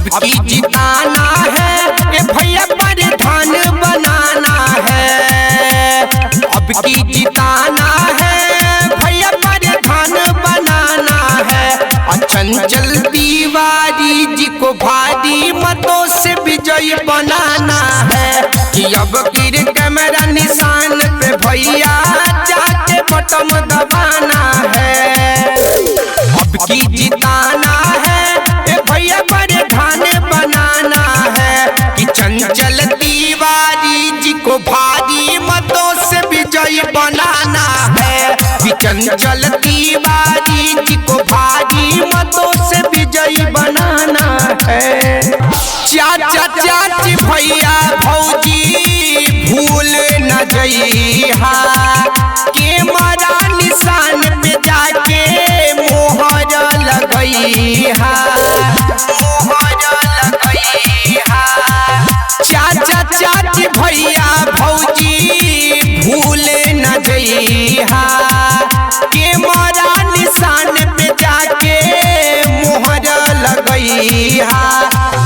अब की जिताना है ए भैया प्रधान बनाना है। अब की जिताना है भैया प्रधान बनाना है। चंचल तिवारी जी को भारी मतों से विजयी बनाना है कि अब गिर कैमरा निशान पे भैया जाके बटन दबाना है। अब की जिताना है ए भैया प्रधान बनाना है कि चंचल तिवारी जी को भारी मतों से विजयी बनाना है कि चंचल तिवारी जी को भारी मतों से विजयी बनाना है। चाचा चाची भैया भौजी भूल न जइहा के मारा निशान पे जाके मोहर लगइहा, मोहर लगइहा। चाचा चाची भैया भौजी भूल न जइहा के मारा निशान पे जाके मोहर लगइहा।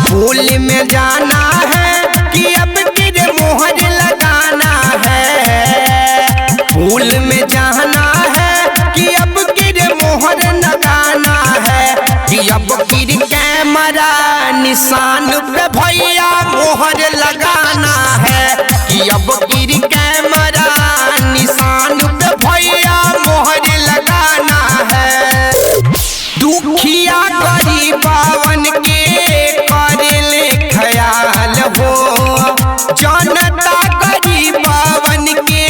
फूल में जाना है कि अब तेरे मोहर लगाना है। फूल में जाना है कि अब तेरे मोहर लगाना है कि अब गिर कैमरा निशान पे भैया मोहर लगाना है कि अब गिर कैमरा निशान पे भैया मोहर लगाना है। दुखिया गरीबावन के करेले ख्याल हो, जनता गरीबावन के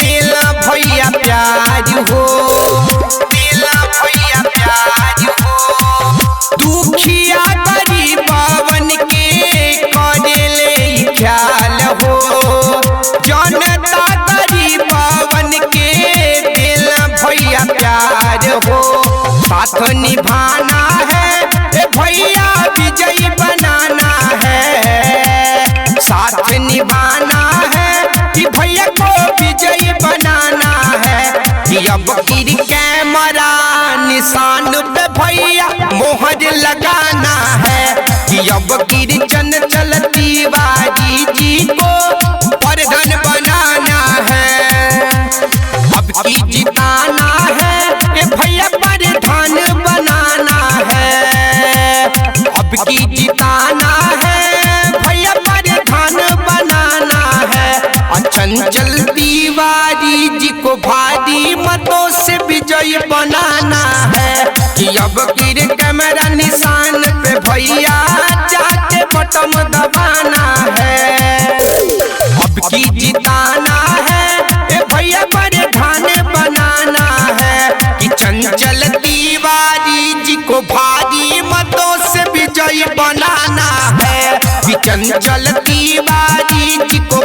दिल भैया प्यार हो, दिल भैया प्यार हो। दुखिया गरीबावन के करेले ख्याल हो, जनता गरीबावन के दिल भैया प्यार हो। साथ निभाना है ए भैया विजयी बनाना है। साथ निभाना है कि भैया को विजयी बनाना है कि अब गिर कैमरा निशान पे भैया मोहर लगाना है कि अब गिर चंचल तिवारी जी को प्रधान बनाना है। अब की जिताना है ए भैया प्रधान बनाना है। अब की जिताना है भैया प्रधान बनाना है। चंचल तिवारी जी को भारी मतों से विजयी बनाना है कि अब गिर कैमरा निशान पे भैया जाके बटन दबाना है। अब की जिताना है ए भैया प्रधान बनाना है कि चंचल तिवारी जी को भारी मतों से विजयी बनाना है कि चंचल तिवारी जी को